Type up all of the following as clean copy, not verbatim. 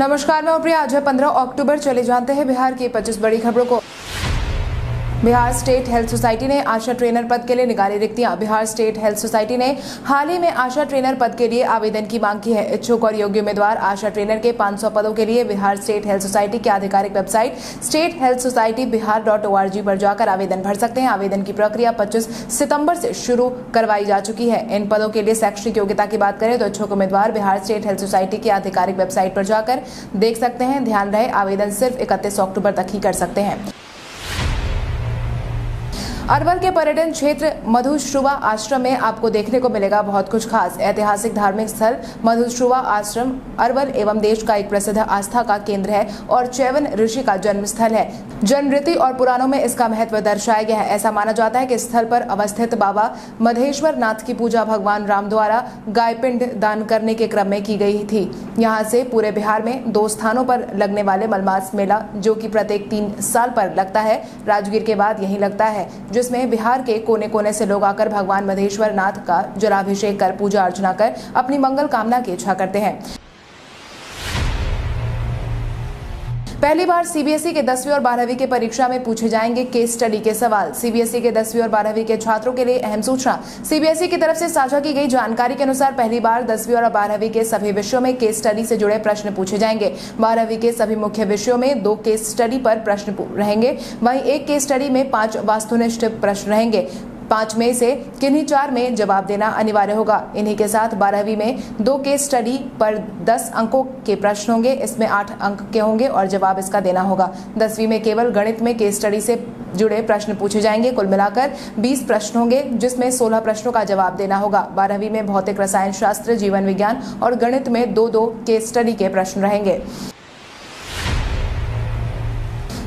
नमस्कार, मैं प्रिया। आज है 15 अक्टूबर। चले जानते हैं बिहार की 25 बड़ी खबरों को। बिहार स्टेट हेल्थ सोसाइटी ने आशा ट्रेनर पद के लिए निकाली रिक्तियां। बिहार स्टेट हेल्थ सोसाइटी ने हाल ही में आशा ट्रेनर पद के लिए आवेदन की मांग की है। इच्छुक और योग्य उम्मीदवार आशा ट्रेनर के 500 पदों के लिए बिहार स्टेट हेल्थ सोसाइटी की आधिकारिक वेबसाइट statehealthsocietyBihar.org पर जाकर आवेदन भर सकते हैं। आवेदन की प्रक्रिया 25 सितंबर से शुरू करवाई जा चुकी है। इन पदों के लिए शैक्षणिक योग्यता की बात करें तो इच्छुक उम्मीदवार बिहार स्टेट हेल्थ सोसाइटी की आधिकारिक वेबसाइट पर जाकर देख सकते हैं। ध्यान रहे, आवेदन सिर्फ 31 अक्टूबर तक ही कर सकते हैं। अरवल के पर्यटन क्षेत्र मधुश्रुवा आश्रम में आपको देखने को मिलेगा बहुत कुछ खास। ऐतिहासिक धार्मिक स्थल मधुश्रुवा आश्रम अरवल एवं देश का एक प्रसिद्ध आस्था का केंद्र है और चैवन ऋषि का जन्म स्थल है। जनवृत्ति और पुराणों में इसका महत्व दर्शाया गया है। ऐसा माना जाता है कि स्थल पर अवस्थित बाबा मधेश्वर नाथ की पूजा भगवान राम द्वारा गायपिंड दान करने के क्रम में की गई थी। यहाँ से पूरे बिहार में 2 स्थानों पर लगने वाले मलमास मेला, जो कि प्रत्येक 3 साल पर लगता है, राजगीर के बाद यही लगता है, जिसमें बिहार के कोने कोने से लोग आकर भगवान मधेश्वर नाथ का जलाभिषेक कर पूजा अर्चना कर अपनी मंगल कामना की इच्छा करते हैं। पहली बार सीबीएसई के 10वीं और 12वीं के परीक्षा में पूछे जाएंगे केस स्टडी के सवाल। सीबीएसई के 10वीं और 12वीं के छात्रों के लिए अहम सूचना। सीबीएसई की तरफ से साझा की गई जानकारी के अनुसार पहली बार 10वीं और 12वीं के सभी विषयों में केस स्टडी से जुड़े प्रश्न पूछे जाएंगे। 12वीं के सभी मुख्य विषयों में 2 केस स्टडी पर प्रश्न रहेंगे। वहीं एक केस स्टडी में 5 वास्तुनिष्ठ प्रश्न रहेंगे। 5 में से किन्हीं 4 में जवाब देना अनिवार्य होगा। इन्हीं के साथ 12वीं में 2 केस स्टडी पर 10 अंकों के प्रश्न होंगे। इसमें 8 अंक के होंगे और जवाब इसका देना होगा। 10वीं में केवल गणित में केस स्टडी से जुड़े प्रश्न पूछे जाएंगे। कुल मिलाकर 20 प्रश्न होंगे, जिसमें 16 प्रश्नों का जवाब देना होगा। 12वीं में भौतिक रसायन शास्त्र, जीवन विज्ञान और गणित में 2-2 केस स्टडी के प्रश्न रहेंगे।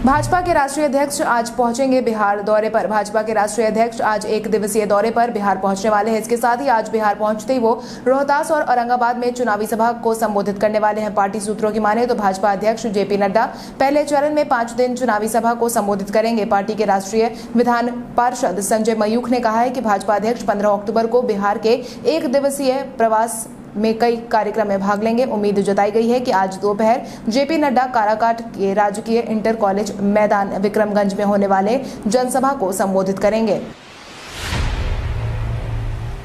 भाजपा के राष्ट्रीय अध्यक्ष आज पहुंचेंगे बिहार दौरे पर। भाजपा के राष्ट्रीय अध्यक्ष आज 1 दिवसीय दौरे पर बिहार पहुंचने वाले हैं। इसके साथ ही आज बिहार पहुंचते ही वो रोहतास और औरंगाबाद में चुनावी सभा को संबोधित करने वाले हैं। पार्टी सूत्रों की माने तो भाजपा अध्यक्ष जेपी नड्डा पहले चरण में 5 दिन चुनावी सभा को संबोधित करेंगे। पार्टी के राष्ट्रीय विधान पार्षद संजय मयूख ने कहा है कि भाजपा अध्यक्ष 15 अक्टूबर को बिहार के 1 दिवसीय प्रवास में कई कार्यक्रम में भाग लेंगे। उम्मीद जताई गई है कि आज दोपहर जेपी नड्डा काराकाट के राजकीय इंटर कॉलेज मैदान विक्रमगंज में होने वाले जनसभा को संबोधित करेंगे।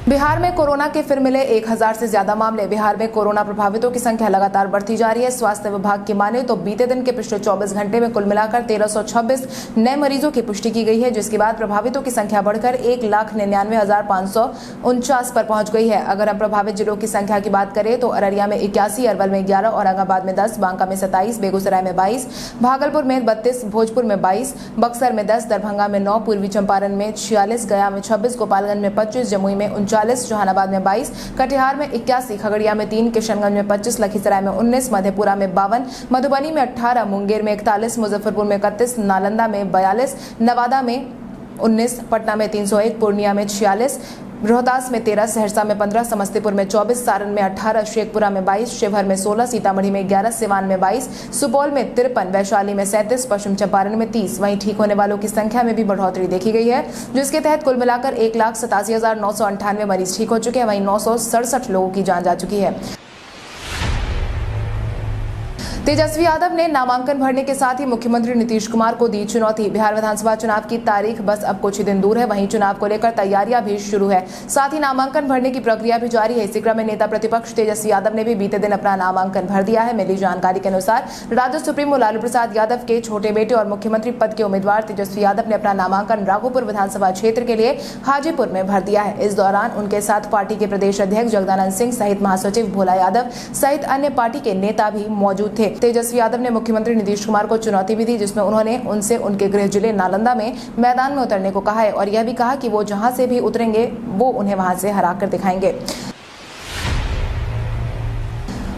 बिहार में कोरोना के फिर मिले 1000 से ज्यादा मामले। बिहार में कोरोना प्रभावितों की संख्या लगातार बढ़ती जा रही है। स्वास्थ्य विभाग की माने तो बीते दिन के पिछले 24 घंटे में कुल मिलाकर 1326 नए मरीजों की पुष्टि की गई है, जिसके बाद प्रभावितों की संख्या बढ़कर 1,99,549 पर पहुंच गई है। अगर हम प्रभावित जिलों की संख्या की बात करें तो अररिया में 81, अरवल में 11, औरंगाबाद में 10, बांका में 27, बेगूसराय में 22, भागलपुर में 32, भोजपुर में 22, बक्सर में 10, दरभंगा में 9, पूर्वी चंपारण में 46, गया में 26, गोपालगंज में 25, जमुई में 39, जहानाबाद में 22, कटिहार में 81, खगड़िया में 3, किशनगंज में 25, लखीसराय में 19, मधेपुरा में 52, मधुबनी में 18, मुंगेर में 41, मुजफ्फरपुर में 31, नालंदा में 42, नवादा में 19, पटना में 301, पूर्णिया में 46, रोहतास में 13, सहरसा में 15, समस्तीपुर में 24, सारण में 18, शेखपुरा में 22, शिवहर में 16, सीतामढ़ी में 11, सिवान में 22, सुपौल में 53, वैशाली में 37, पश्चिम चंपारण में 30। वहीं ठीक होने वालों की संख्या में भी बढ़ोतरी देखी गई है, जिसके तहत कुल मिलाकर 1,87,998 मरीज ठीक हो चुके हैं। वहीं 967 लोगों की जान जा चुकी है। तेजस्वी यादव ने नामांकन भरने के साथ ही मुख्यमंत्री नीतीश कुमार को दी चुनौती। बिहार विधानसभा चुनाव की तारीख बस अब कुछ ही दिन दूर है। वहीं चुनाव को लेकर तैयारियां भी शुरू है, साथ ही नामांकन भरने की प्रक्रिया भी जारी है। इसी क्रम में नेता प्रतिपक्ष तेजस्वी यादव ने भी बीते दिन अपना नामांकन भर दिया है। मिली जानकारी के अनुसार राजद सुप्रीमो लालू प्रसाद यादव के छोटे बेटे और मुख्यमंत्री पद के उम्मीदवार तेजस्वी यादव ने अपना नामांकन राघोपुर विधानसभा क्षेत्र के लिए हाजीपुर में भर दिया है। इस दौरान उनके साथ पार्टी के प्रदेश अध्यक्ष जगदानंद सिंह सहित महासचिव भोला यादव सहित अन्य पार्टी के नेता भी मौजूद थे। तेजस्वी यादव ने मुख्यमंत्री नीतीश कुमार को चुनौती भी दी, जिसमें उन्होंने उनसे उनके गृह जिले नालंदा में मैदान में उतरने को कहा है और यह भी कहा कि वो जहां से भी उतरेंगे वो उन्हें वहां से हरा कर दिखाएंगे।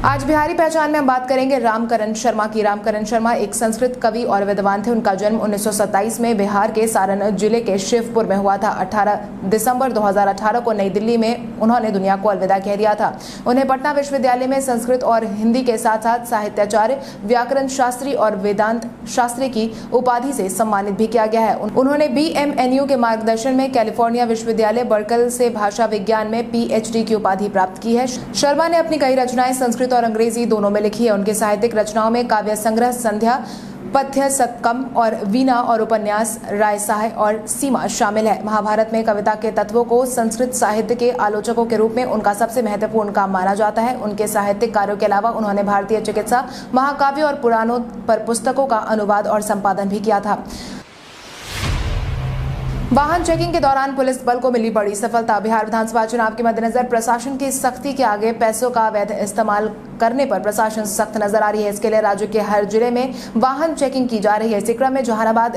आज बिहारी पहचान में हम बात करेंगे रामकरण शर्मा की। रामकरण शर्मा एक संस्कृत कवि और विद्वान थे। उनका जन्म 1927 में बिहार के सारण जिले के शिवपुर में हुआ था। 18 दिसंबर 2018 को नई दिल्ली में उन्होंने दुनिया को अलविदा कह दिया था। उन्हें पटना विश्वविद्यालय में संस्कृत और हिंदी के साथ साथ साहित्याचार्य, व्याकरण शास्त्री और वेदांत शास्त्री की उपाधि से सम्मानित भी किया गया है। उन्होंने BMNU के मार्गदर्शन में कैलिफोर्निया विश्वविद्यालय बर्कले से भाषा विज्ञान में PhD की उपाधि प्राप्त की है। शर्मा ने अपनी कई रचनाएं संस्कृत संस्कृत और अंग्रेजी दोनों में लिखी है। उनके साहित्यिक रचनाओं में काव्य संग्रह संध्या, पथ्य सतकम और वीणा और उपन्यास रायसाह और सीमा शामिल है। महाभारत में कविता के तत्वों को संस्कृत साहित्य के आलोचकों के रूप में उनका सबसे महत्वपूर्ण काम माना जाता है। उनके साहित्यिक कार्यों के अलावा उन्होंने भारतीय चिकित्सा, महाकाव्य और पुराणों पर पुस्तकों का अनुवाद और संपादन भी किया था। वाहन चेकिंग के दौरान पुलिस बल को मिली बड़ी सफलता। बिहार विधानसभा चुनाव के मद्देनजर प्रशासन की सख्ती के आगे पैसों का अवैध इस्तेमाल करने पर प्रशासन सख्त नजर आ रही है। इसके लिए राज्य के हर जिले में वाहन चेकिंग की जा रही है। इसी क्रम में जहानाबाद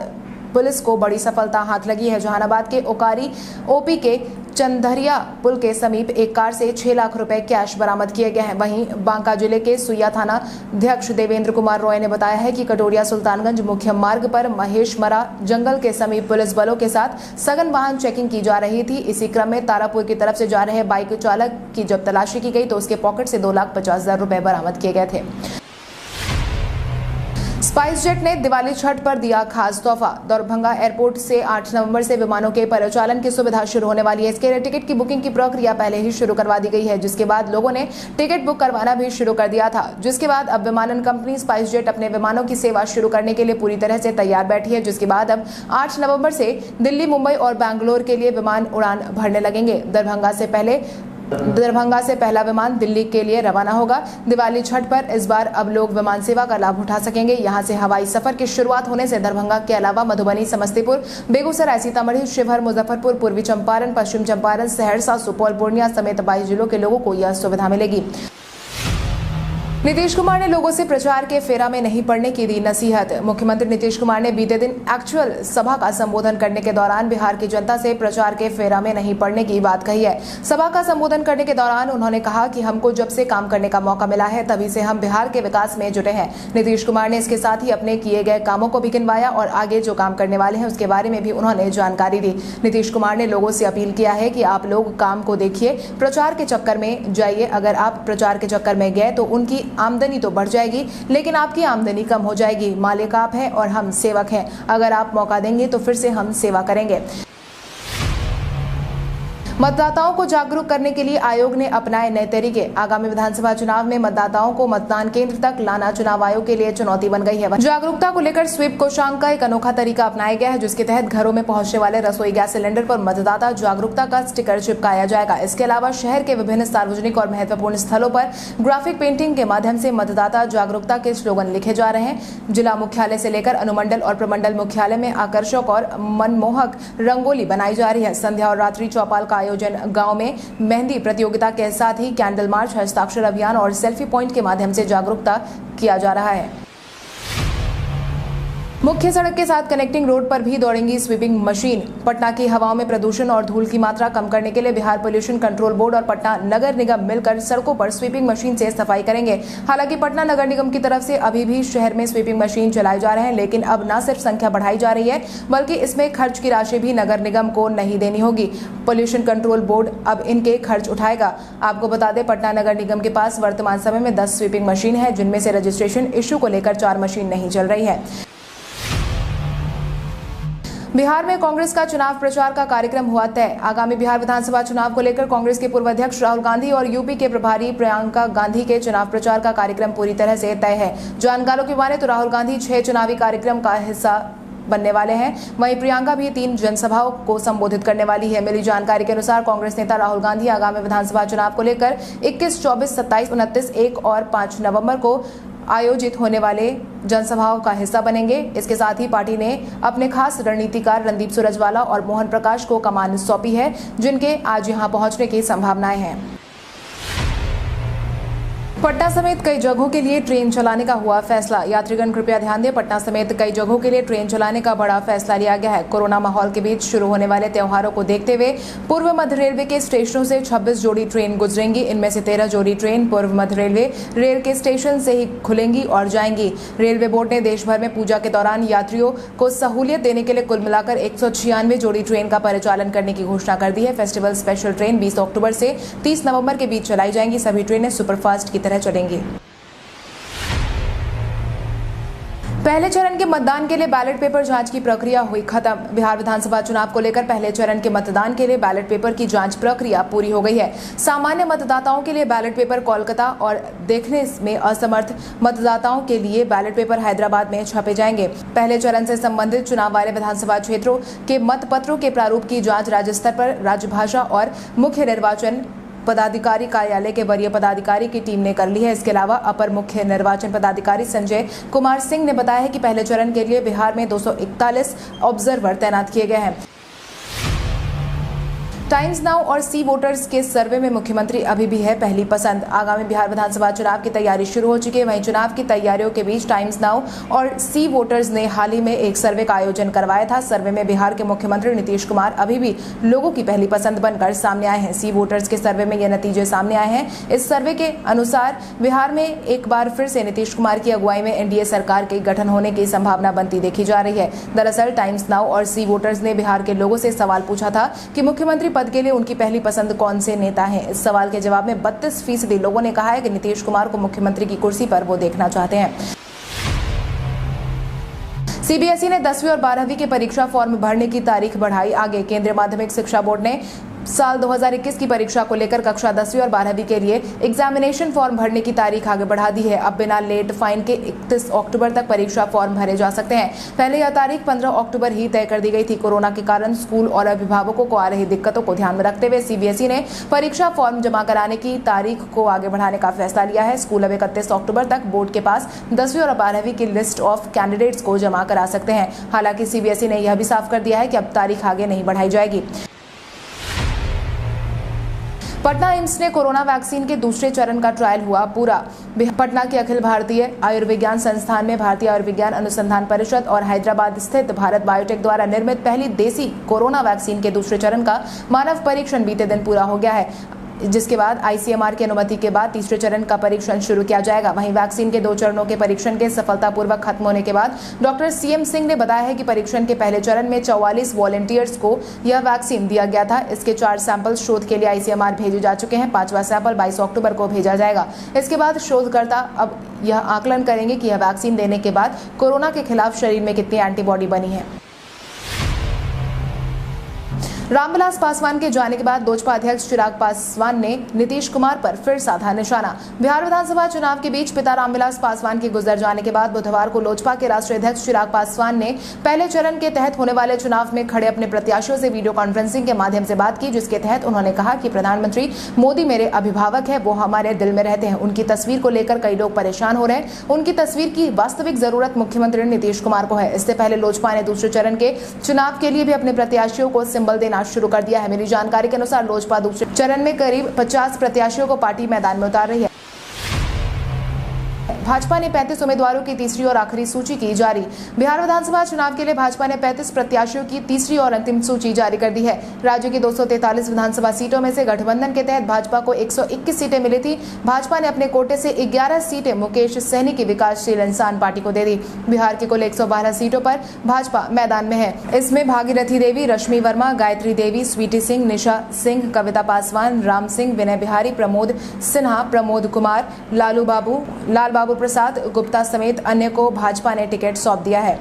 पुलिस को बड़ी सफलता हाथ लगी है। जहानाबाद के ओकारी ओपी के चंदरिया पुल के समीप एक कार से 6 लाख रुपए कैश बरामद किए गए हैं। वहीं बांका जिले के सुइया थाना अध्यक्ष देवेंद्र कुमार रॉय ने बताया है कि कटोरिया सुल्तानगंज मुख्य मार्ग पर महेशमरा जंगल के समीप पुलिस बलों के साथ सघन वाहन चेकिंग की जा रही थी। इसी क्रम में तारापुर की तरफ से जा रहे बाइक चालक की जब तलाशी की गई तो उसके पॉकेट से 2,50,000 रुपए बरामद किए गए थे। स्पाइस जेट ने दिवाली छठ पर दिया खास तोहफा। दरभंगा एयरपोर्ट से 8 नवंबर से विमानों के परिचालन की सुविधा शुरू होने वाली है। इसके लिए टिकट की बुकिंग की प्रक्रिया पहले ही शुरू करवा दी गई है, जिसके बाद लोगों ने टिकट बुक करवाना भी शुरू कर दिया था। जिसके बाद अब विमानन कंपनी स्पाइस जेट अपने विमानों की सेवा शुरू करने के लिए पूरी तरह से तैयार बैठी है। जिसके बाद अब 8 नवंबर से दिल्ली, मुंबई और बैंगलोर के लिए विमान उड़ान भरने लगेंगे। दरभंगा से पहला विमान दिल्ली के लिए रवाना होगा। दिवाली छठ पर इस बार अब लोग विमान सेवा का लाभ उठा सकेंगे। यहां से हवाई सफर की शुरुआत होने से दरभंगा के अलावा मधुबनी, समस्तीपुर, बेगूसराय, सीतामढ़ी, शिवहर, मुजफ्फरपुर, पूर्वी चंपारण, पश्चिम चंपारण, सहरसा, सुपौल, पूर्णिया समेत 22 जिलों के लोगों को यह सुविधा मिलेगी। नीतीश कुमार ने लोगों से प्रचार के फेरा में नहीं पड़ने की दी नसीहत। मुख्यमंत्री नीतीश कुमार ने बीते दिन एक्चुअल सभा का संबोधन करने के दौरान बिहार की जनता से प्रचार के फेरा में नहीं पड़ने की बात कही है। सभा का संबोधन करने के दौरान उन्होंने कहा कि हमको जब से काम करने का मौका मिला है तभी से हम बिहार के विकास में जुटे हैं। नीतीश कुमार ने इसके साथ ही अपने किए गए कामों को भी गिनवाया और आगे जो काम करने वाले हैं उसके बारे में भी उन्होंने जानकारी दी। नीतीश कुमार ने लोगों से अपील किया है कि आप लोग काम को देखिए, प्रचार के चक्कर में जाइए। अगर आप प्रचार के चक्कर में गए तो उनकी आमदनी तो बढ़ जाएगी, लेकिन आपकी आमदनी कम हो जाएगी। मालिक आप हैं और हम सेवक हैं। अगर आप मौका देंगे तो फिर से हम सेवा करेंगे। मतदाताओं को जागरूक करने के लिए आयोग ने अपनाए नए तरीके। आगामी विधानसभा चुनाव में मतदाताओं को मतदान केंद्र तक लाना चुनाव आयोग के लिए चुनौती बन गई है। जागरूकता को लेकर स्वीप कोषांग का एक अनोखा तरीका अपनाया गया है, जिसके तहत घरों में पहुंचने वाले रसोई गैस सिलेंडर पर मतदाता जागरूकता का स्टिकर चिपकाया जाएगा। इसके अलावा शहर के विभिन्न सार्वजनिक और महत्वपूर्ण स्थलों पर ग्राफिक पेंटिंग के माध्यम से मतदाता जागरूकता के स्लोगन लिखे जा रहे हैं। जिला मुख्यालय से लेकर अनुमंडल और प्रमंडल मुख्यालय में आकर्षक और मनमोहक रंगोली बनाई जा रही है। संध्या और रात्रि चौपाल का आयोजन गांव में मेहंदी प्रतियोगिता के साथ ही कैंडल मार्च, हस्ताक्षर अभियान और सेल्फी पॉइंट के माध्यम से जागरूकता किया जा रहा है। मुख्य सड़क के साथ कनेक्टिंग रोड पर भी दौड़ेंगी स्वीपिंग मशीन। पटना की हवाओं में प्रदूषण और धूल की मात्रा कम करने के लिए बिहार पोल्यूशन कंट्रोल बोर्ड और पटना नगर निगम मिलकर सड़कों पर स्वीपिंग मशीन से सफाई करेंगे। हालांकि पटना नगर निगम की तरफ से अभी भी शहर में स्वीपिंग मशीन चलाए जा रहे हैं, लेकिन अब न सिर्फ संख्या बढ़ाई जा रही है बल्कि इसमें खर्च की राशि भी नगर निगम को नहीं देनी होगी। पोल्यूशन कंट्रोल बोर्ड अब इनके खर्च उठाएगा। आपको बता दें, पटना नगर निगम के पास वर्तमान समय में 10 स्वीपिंग मशीन है, जिनमें से रजिस्ट्रेशन इश्यू को लेकर 4 मशीन नहीं चल रही है। बिहार में कांग्रेस का चुनाव प्रचार का कार्यक्रम हुआ तय। आगामी बिहार विधानसभा चुनाव को लेकर कांग्रेस के पूर्व अध्यक्ष राहुल गांधी और यूपी के प्रभारी प्रियंका गांधी के चुनाव प्रचार का कार्यक्रम पूरी तरह से तय है। जानकारों की माने तो राहुल गांधी 6 चुनावी कार्यक्रम का हिस्सा बनने वाले हैं। वहीं प्रियंका भी 3 जनसभाओं को संबोधित करने वाली है। मिली जानकारी के अनुसार कांग्रेस नेता राहुल गांधी आगामी विधानसभा चुनाव को लेकर 21, 24, 27, 29, 1 और 5 नवंबर को आयोजित होने वाले जनसभाओं का हिस्सा बनेंगे। इसके साथ ही पार्टी ने अपने खास रणनीतिकार रणदीप सुरजवाला और मोहन प्रकाश को कमान सौंपी है, जिनके आज यहां पहुंचने की संभावनाएं हैं। पटना समेत कई जगहों के लिए ट्रेन चलाने का हुआ फैसला। यात्रीगण कृपया ध्यान दें, पटना समेत कई जगहों के लिए ट्रेन चलाने का बड़ा फैसला लिया गया है। कोरोना माहौल के बीच शुरू होने वाले त्योहारों को देखते हुए पूर्व मध्य रेलवे के स्टेशनों से 26 जोड़ी ट्रेन गुजरेंगी। इनमें से 13 जोड़ी ट्रेन पूर्व मध्य रेलवे रेल के स्टेशन से ही खुलेंगी और जाएंगी। रेलवे बोर्ड ने देश भर में पूजा के दौरान यात्रियों को सहूलियत देने के लिए कुल मिलाकर 196 जोड़ी ट्रेन का परिचालन करने की घोषणा कर दी है। फेस्टिवल स्पेशल ट्रेन 20 अक्टूबर से 30 नवंबर के बीच चलाई जाएंगी। सभी ट्रेनें सुपरफास्ट की तरह चलेंगी। पहले चरण के मतदान के लिए बैलेट पेपर जांच की प्रक्रिया हुई खत्म। बिहार विधानसभा चुनाव को लेकर पहले चरण के मतदान के लिए बैलेट पेपर की जांच प्रक्रिया पूरी हो गई है। सामान्य मतदाताओं के लिए बैलेट पेपर कोलकाता और देखने में असमर्थ मतदाताओं के लिए बैलेट पेपर हैदराबाद में छापे जाएंगे। पहले चरण से संबंधित चुनाव वाले विधानसभा क्षेत्रों के मतपत्रों के प्रारूप की जाँच राज्य स्तर पर राजभाषा और मुख्य निर्वाचन पदाधिकारी कार्यालय के वरीय पदाधिकारी की टीम ने कर ली है। इसके अलावा अपर मुख्य निर्वाचन पदाधिकारी संजय कुमार सिंह ने बताया है कि पहले चरण के लिए बिहार में 241 ऑब्जर्वर तैनात किए गए हैं। टाइम्स नाउ और सी वोटर्स के सर्वे में मुख्यमंत्री अभी भी है पहली पसंद। आगामी बिहार विधानसभा चुनाव की तैयारी शुरू हो चुकी है। वहीं चुनाव की तैयारियों के बीच टाइम्स नाउ और सी वोटर्स ने हाल ही में एक सर्वे का आयोजन करवाया था। सर्वे में बिहार के मुख्यमंत्री नीतीश कुमार अभी भी लोगों की पहली पसंद बनकर सामने आए हैं। सी वोटर्स के सर्वे में ये नतीजे सामने आए हैं। इस सर्वे के अनुसार बिहार में एक बार फिर से नीतीश कुमार की अगुवाई में एनडीए सरकार के गठन होने की संभावना बनती देखी जा रही है। दरअसल टाइम्स नाउ और सी वोटर्स ने बिहार के लोगों से सवाल पूछा था कि मुख्यमंत्री पद के लिए उनकी पहली पसंद कौन से नेता हैं। इस सवाल के जवाब में 32% लोगों ने कहा है कि नीतीश कुमार को मुख्यमंत्री की कुर्सी पर वो देखना चाहते हैं। सीबीएसई ने 10वीं और 12वीं के परीक्षा फॉर्म भरने की तारीख बढ़ाई आगे। केंद्रीय माध्यमिक शिक्षा बोर्ड ने साल 2021 की परीक्षा को लेकर कक्षा 10वीं और 12वीं के लिए एग्जामिनेशन फॉर्म भरने की तारीख आगे बढ़ा दी है। अब बिना लेट फाइन के 31 अक्टूबर तक परीक्षा फॉर्म भरे जा सकते हैं। पहले यह तारीख 15 अक्टूबर ही तय कर दी गई थी। कोरोना के कारण स्कूल और अभिभावकों को आ रही दिक्कतों को ध्यान में रखते हुए सीबीएसई ने परीक्षा फॉर्म जमा कराने की तारीख को आगे बढ़ाने का फैसला लिया है। स्कूल अब 31 अक्टूबर तक बोर्ड के पास 10वीं और 12वीं की लिस्ट ऑफ कैंडिडेट्स को जमा करा सकते हैं। हालांकि सीबीएसई ने यह भी साफ कर दिया है कि अब तारीख आगे नहीं बढ़ाई जाएगी। पटना एम्स ने कोरोना वैक्सीन के दूसरे चरण का ट्रायल हुआ पूरा। पटना के अखिल भारतीय आयुर्विज्ञान संस्थान में भारतीय आयुर्विज्ञान अनुसंधान परिषद और हैदराबाद स्थित भारत बायोटेक द्वारा निर्मित पहली देसी कोरोना वैक्सीन के दूसरे चरण का मानव परीक्षण बीते दिन पूरा हो गया है, जिसके बाद आईसीएमआर की अनुमति के बाद तीसरे चरण का परीक्षण शुरू किया जाएगा। वहीं वैक्सीन के 2 चरणों के परीक्षण के सफलतापूर्वक खत्म होने के बाद डॉक्टर सीएम सिंह ने बताया है कि परीक्षण के पहले चरण में 44 वॉलंटियर्स को यह वैक्सीन दिया गया था। इसके 4 सैंपल शोध के लिए आईसीएमआर भेजे जा चुके हैं। 5वां सैंपल 22 अक्टूबर को भेजा जाएगा। इसके बाद शोधकर्ता अब यह आकलन करेंगे कि यह वैक्सीन देने के बाद कोरोना के खिलाफ शरीर में कितनी एंटीबॉडी बनी है। रामविलास पासवान के जाने के बाद लोजपा अध्यक्ष चिराग पासवान ने नीतीश कुमार पर फिर साधा निशाना। बिहार विधानसभा चुनाव के बीच पिता रामविलास पासवान के गुजर जाने के बाद बुधवार को लोजपा के राष्ट्रीय अध्यक्ष चिराग पासवान ने पहले चरण के तहत होने वाले चुनाव में खड़े अपने प्रत्याशियों से वीडियो कॉन्फ्रेंसिंग के माध्यम से बात की, जिसके तहत उन्होंने कहा कि प्रधानमंत्री मोदी मेरे अभिभावक है, वो हमारे दिल में रहते हैं। उनकी तस्वीर को लेकर कई लोग परेशान हो रहे हैं। उनकी तस्वीर की वास्तविक जरूरत मुख्यमंत्री नीतीश कुमार को है। इससे पहले लोजपा ने दूसरे चरण के चुनाव के लिए भी अपने प्रत्याशियों को सिंबल देना शुरू कर दिया है। मिली जानकारी के अनुसार लोजपा दूसरे चरण में करीब 50 प्रत्याशियों को पार्टी मैदान में उतार रही है। भाजपा ने 35 उम्मीदवारों की तीसरी और आखिरी सूची की जारी। बिहार विधानसभा चुनाव के लिए भाजपा ने 35 प्रत्याशियों की तीसरी और अंतिम सूची जारी कर दी है। राज्य की 243 विधानसभा सीटों में से गठबंधन के तहत भाजपा को 121 सीटें मिली थी। भाजपा ने अपने कोटे से 11 सीटें मुकेश सहनी की विकासशील इंसान पार्टी को दे दी। बिहार की कुल 112 सीटों पर भाजपा मैदान में है। इसमें भागीरथी देवी, रश्मि वर्मा, गायत्री देवी, स्वीटी सिंह, निशा सिंह, कविता पासवान, राम सिंह, विनय बिहारी, प्रमोद सिन्हा, प्रमोद कुमार, लाल बाबू प्रसाद गुप्ता समेत अन्य को भाजपा ने टिकट सौंप दिया है।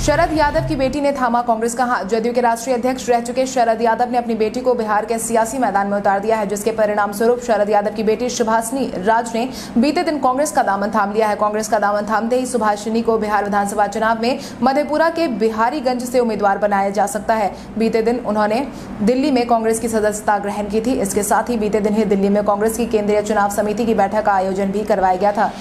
शरद यादव की बेटी ने थामा कांग्रेस का हाथ। जदयू के राष्ट्रीय अध्यक्ष रह चुके शरद यादव ने अपनी बेटी को बिहार के सियासी मैदान में उतार दिया है, जिसके परिणाम स्वरूप शरद यादव की बेटी सुभाषिनी राज ने बीते दिन कांग्रेस का दामन थाम लिया है। कांग्रेस का दामन थामते ही सुभाषिनी को बिहार विधानसभा चुनाव में मधेपुरा के बिहारीगंज से उम्मीदवार बनाया जा सकता है। बीते दिन उन्होंने दिल्ली में कांग्रेस की सदस्यता ग्रहण की थी। इसके साथ ही बीते दिन ही दिल्ली में कांग्रेस की केंद्रीय चुनाव समिति की बैठक का आयोजन भी करवाया गया था।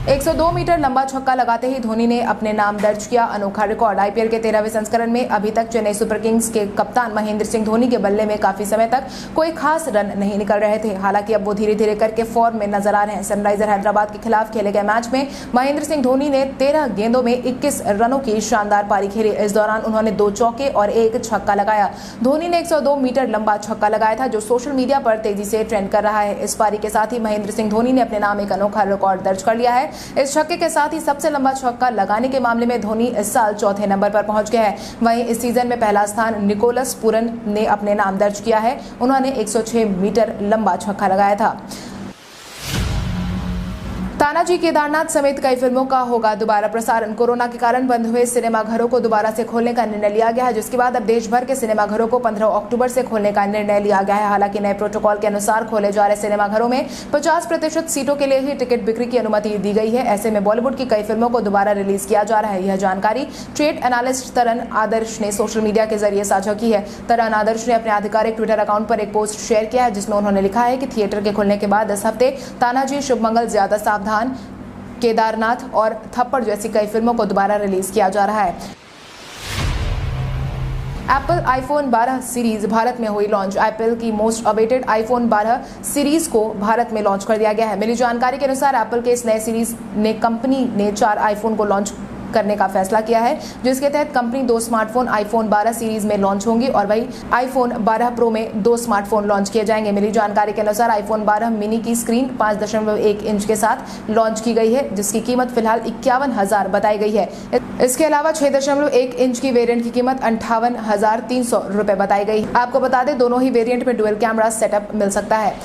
102 मीटर लंबा छक्का लगाते ही धोनी ने अपने नाम दर्ज किया अनोखा रिकॉर्ड। आईपीएल के 13वें संस्करण में अभी तक चेन्नई सुपर किंग्स के कप्तान महेंद्र सिंह धोनी के बल्ले में काफी समय तक कोई खास रन नहीं निकल रहे थे। हालांकि अब वो धीरे धीरे करके फॉर्म में नजर आ रहे हैं। सनराइजर हैदराबाद के खिलाफ खेले गए मैच में महेंद्र सिंह धोनी ने 13 गेंदों में 21 रनों की शानदार पारी खेली। इस दौरान उन्होंने 2 चौके और 1 छक्का लगाया। धोनी ने 102 मीटर लंबा छक्का लगाया था, जो सोशल मीडिया पर तेजी से ट्रेंड कर रहा है। इस पारी के साथ ही महेंद्र सिंह धोनी ने अपने नाम एक अनोखा रिकॉर्ड दर्ज कर लिया है। इस छक्के के साथ ही सबसे लंबा छक्का लगाने के मामले में धोनी इस साल चौथे नंबर पर पहुंच गए हैं। वहीं इस सीजन में पहला स्थान निकोलस पूरन ने अपने नाम दर्ज किया है। उन्होंने 106 मीटर लंबा छक्का लगाया था। तानाजी, केदारनाथ समेत कई फिल्मों का होगा दोबारा प्रसारण। कोरोना के कारण बंद हुए सिनेमाघरों को दोबारा से खोलने का निर्णय लिया गया है, जिसके बाद अब देश भर के सिनेमाघरों को 15 अक्टूबर से खोलने का निर्णय लिया गया है। हालांकि नए प्रोटोकॉल के अनुसार खोले जा रहे सिनेमाघरों में 50% सीटों के लिए ही टिकट बिक्री की अनुमति दी गई है। ऐसे में बॉलीवुड की कई फिल्मों को दोबारा रिलीज किया जा रहा है। यह जानकारी ट्रेड एनालिस्ट तरन आदर्श ने सोशल मीडिया के जरिए साझा की है। तरन आदर्श ने अपने आधिकारिक ट्विटर अकाउंट पर एक पोस्ट शेयर किया है, जिसमें उन्होंने लिखा है कि थिएटर के खुलने के बाद इस हफ्ते तानाजी, शुभमंगल, ज्यादा सावधान, केदारनाथ और थप्पड़ जैसी कई फिल्मों को दोबारा रिलीज किया जा रहा है। एप्पल आईफोन 12 सीरीज भारत में हुई लॉन्च। एप्पल की मोस्ट अवेटेड आईफोन 12 सीरीज को भारत में लॉन्च कर दिया गया है। मिली जानकारी के अनुसार एप्पल के इस नए सीरीज ने कंपनी ने 4 आईफोन को लॉन्च करने का फैसला किया है, जिसके तहत कंपनी 2 स्मार्टफोन आईफोन 12 सीरीज में लॉन्च होंगी और वही आईफोन 12 प्रो में 2 स्मार्टफोन लॉन्च किए जाएंगे। मिली जानकारी के अनुसार आईफोन 12 मिनी की स्क्रीन 5.1 इंच के साथ लॉन्च की गई है, जिसकी कीमत फिलहाल 51,000 बताई गई है। इसके अलावा 6.1 इंच की वेरिएंट की कीमत 58,300 रुपए बताई गई। आपको बता दें, दोनों ही वेरिएंट में डुअल कैमरा सेटअप मिल सकता है।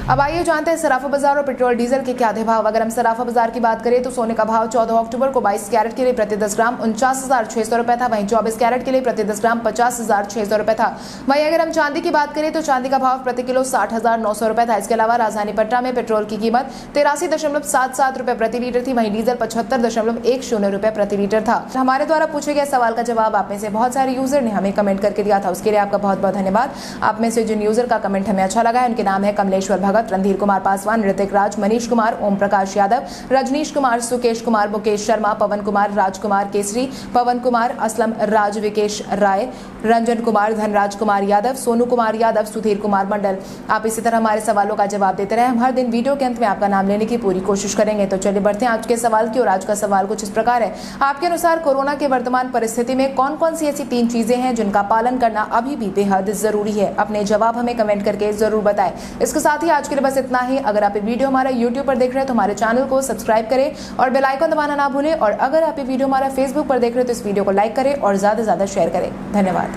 अब आइए जानते हैं सराफा बाजार और पेट्रोल डीजल के क्या थे भाव। अगर हम सराफा बाजार की बात करें तो सोने का भाव 14 अक्टूबर को 22 कैरेट के लिए प्रति 10 ग्राम 49,600 रुपए था। वहीं 24 कैरेट के लिए प्रति 10 ग्राम 50,600 रुपए था। वहीं अगर हम चांदी की बात करें तो चांदी का भाव प्रति किलो 60,900 रुपए था। इसके अलावा राजधानी पटना में पेट्रोल की कीमत 83.77 रुपए प्रति लीटर थी। वहीं डीजल 75.10 रुपए प्रति लीटर था। हमारे द्वारा पूछे गए सवाल का जवाब आप में से बहुत सारे यूजर ने हमें कमेंट करके दिया था, उसके लिए आपका बहुत बहुत धन्यवाद। आप में से जिन यूजर का कमेंट हमें अच्छा लगा है उनके नाम है कमलेश्वर भगत, रणधीर कुमार पासवान, ऋतिक राज, मनीष कुमार, ओम प्रकाश यादव, रजनीश कुमार, सुकेश कुमार, मुकेश शर्मा, पवन कुमार, राजकुमार केसरी, पवन कुमार, असलम राज, विकेश राय, रंजन कुमार, धनराज कुमार यादव, सोनू कुमार यादव, सुधीर कुमार मंडल। आप इसी तरह हमारे सवालों का जवाब देते रहे। हम हर दिन वीडियो के अंत में आपका नाम लेने की पूरी कोशिश करेंगे। तो चलिए बढ़ते हैं आज के सवाल की ओर। आज का सवाल कुछ इस प्रकार है। आपके अनुसार कोरोना के वर्तमान परिस्थिति में कौन कौन सी ऐसी 3 चीजें हैं जिनका पालन करना अभी भी बेहद जरूरी है? अपने जवाब हमें कमेंट करके जरूर बताएं। इसके साथ ही आज के लिए बस इतना ही। अगर आप ये वीडियो हमारा YouTube पर देख रहे हैं तो हमारे चैनल को सब्सक्राइब करें और बेल आइकन दबाना ना भूलें। और अगर आप ये वीडियो हमारा Facebook पर देख रहे हैं तो इस वीडियो को लाइक करें और ज्यादा से ज्यादा शेयर करें। धन्यवाद।